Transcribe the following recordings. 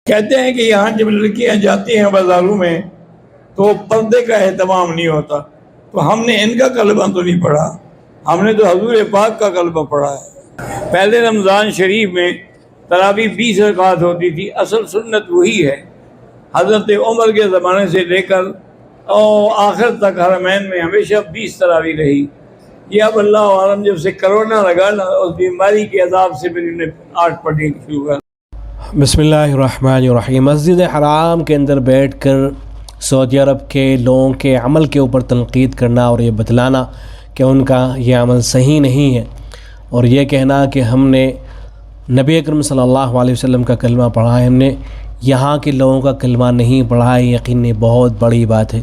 کہتے ہیں کہ یہاں جب لڑکیاں جاتی ہیں بازاروں میں تو پردے کا اہتمام نہیں ہوتا، تو ہم نے ان کا کلمہ تو نہیں پڑھا، ہم نے تو حضور پاک کا کلمہ پڑھا ہے۔ پہلے رمضان شریف میں تراویح 20 رکعت ہوتی تھی، اصل سنت وہی ہے، حضرت عمر کے زمانے سے لے کر اور آخر تک حرمین میں ہمیشہ 20 تراویح رہی۔ یہ اب اللہ عالم جب سے کرونا لگا نا، اس بیماری کے عذاب سے پھر انہیں 8 پڑھنے کی شروع کر۔ بسم اللہ الرحمن الرحیم۔ مسجد حرام کے اندر بیٹھ کر سعودی عرب کے لوگوں کے عمل کے اوپر تنقید کرنا اور یہ بتلانا کہ ان کا یہ عمل صحیح نہیں ہے، اور یہ کہنا کہ ہم نے نبی اکرم صلی اللہ علیہ وسلم کا کلمہ پڑھا ہے، ہم نے یہاں کے لوگوں کا کلمہ نہیں پڑھا ہے، یقیناً بہت بڑی بات ہے۔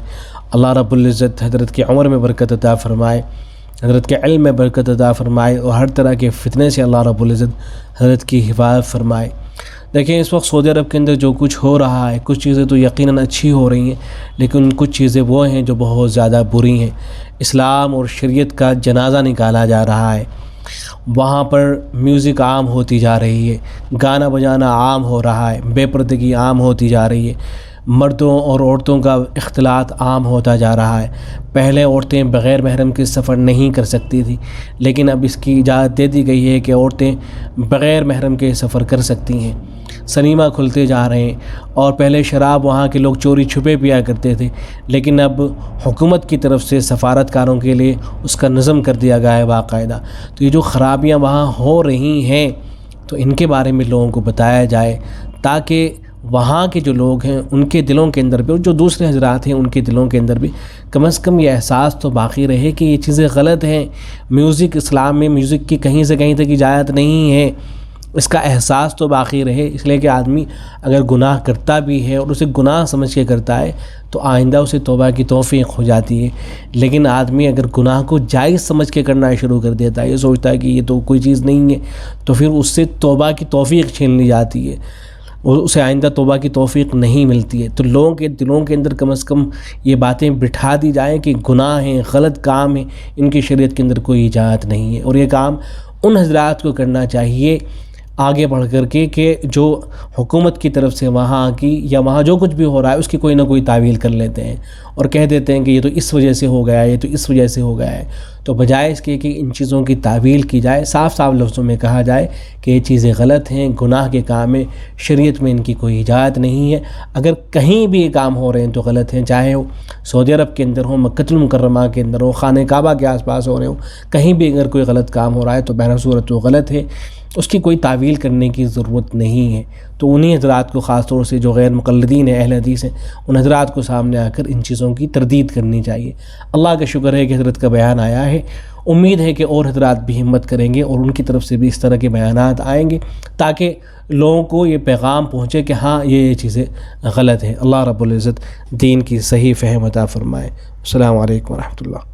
اللہ رب العزت حضرت کی عمر میں برکت عطا فرمائے، حضرت کے علم میں برکت عطا فرمائے، اور ہر طرح کے فتنے سے اللہ رب العزت حضرت کی حفاظت فرمائے۔ دیکھیں اس وقت سعودی عرب کے اندر جو کچھ ہو رہا ہے، کچھ چیزیں تو یقیناً اچھی ہو رہی ہیں، لیکن کچھ چیزیں وہ ہیں جو بہت زیادہ بری ہیں۔ اسلام اور شریعت کا جنازہ نکالا جا رہا ہے، وہاں پر میوزک عام ہوتی جا رہی ہے، گانا بجانا عام ہو رہا ہے، بے پردگی عام ہوتی جا رہی ہے، مردوں اور عورتوں کا اختلاط عام ہوتا جا رہا ہے۔ پہلے عورتیں بغیر محرم کے سفر نہیں کر سکتی تھی، لیکن اب اس کی اجازت دے دی گئی ہے کہ عورتیں بغیر محرم کے سفر کر سکتی ہیں۔ سنیما کھلتے جا رہے ہیں، اور پہلے شراب وہاں کے لوگ چوری چھپے پیا کرتے تھے، لیکن اب حکومت کی طرف سے سفارتکاروں کے لیے اس کا نظم کر دیا گیا ہے باقاعدہ۔ تو یہ جو خرابیاں وہاں ہو رہی ہیں تو ان کے بارے میں لوگوں کو بتایا جائے، تاکہ وہاں کے جو لوگ ہیں ان کے دلوں کے اندر بھی، اور جو دوسرے حضرات ہیں ان کے دلوں کے اندر بھی کم از کم یہ احساس تو باقی رہے کہ یہ چیزیں غلط ہیں۔ میوزک، اسلام میں میوزک کی کہیں سے کہیں تک اجازت نہیں ہے، اس کا احساس تو باقی رہے، اس لیے کہ آدمی اگر گناہ کرتا بھی ہے اور اسے گناہ سمجھ کے کرتا ہے تو آئندہ اسے توبہ کی توفیق ہو جاتی ہے، لیکن آدمی اگر گناہ کو جائز سمجھ کے کرنا شروع کر دیتا ہے، یہ سوچتا ہے کہ یہ تو کوئی چیز نہیں ہے، تو پھر اس سے توبہ کی توفیق چھین لی جاتی ہے، اسے آئندہ توبہ کی توفیق نہیں ملتی ہے۔ تو لوگوں کے دلوں کے اندر کم از کم یہ باتیں بٹھا دی جائیں کہ گناہ ہیں، غلط کام ہیں، ان کی شریعت کے اندر کوئی اجازت نہیں ہے، اور یہ کام ان حضرات کو کرنا چاہیے آگے بڑھ کر کے کہ جو حکومت کی طرف سے وہاں کی یا وہاں جو کچھ بھی ہو رہا ہے اس کی کوئی نہ کوئی تعویل کر لیتے ہیں اور کہہ دیتے ہیں کہ یہ تو اس وجہ سے ہو گیا ہے، یہ تو اس وجہ سے ہو گیا ہے۔ تو بجائے اس کے کہ ان چیزوں کی تعویل کی جائے، صاف صاف لفظوں میں کہا جائے کہ یہ چیزیں غلط ہیں، گناہ کے کام ہیں، شریعت میں ان کی کوئی اجازت نہیں ہے۔ اگر کہیں بھی یہ کام ہو رہے ہیں تو غلط ہیں، چاہے وہ سعودی عرب کے اندر ہو، مکہ المکرمہ کے اندر ہو، خانہ کعبہ کے آس پاس ہو رہے ہوں، کہیں بھی اگر کوئی غلط کام ہو رہا ہے تو بہر صورت وہ غلط ہے، اس کی کوئی تعویل کرنے کی ضرورت نہیں ہے۔ تو انہی حضرات کو خاص طور سے جو غیر مقلدین ہیں، اہل حدیث ہیں، ان حضرات کو سامنے آ کر ان چیزوں کی تردید کرنی چاہیے۔ اللہ کا شکر ہے کہ حضرت کا بیان آیا ہے، امید ہے کہ اور حضرات بھی ہمت کریں گے اور ان کی طرف سے بھی اس طرح کے بیانات آئیں گے تاکہ لوگوں کو یہ پیغام پہنچے کہ ہاں یہ چیزیں غلط ہیں۔ اللہ رب العزت دین کی صحیح فہم عطا فرمائے۔ السلام علیکم ورحمۃ اللہ۔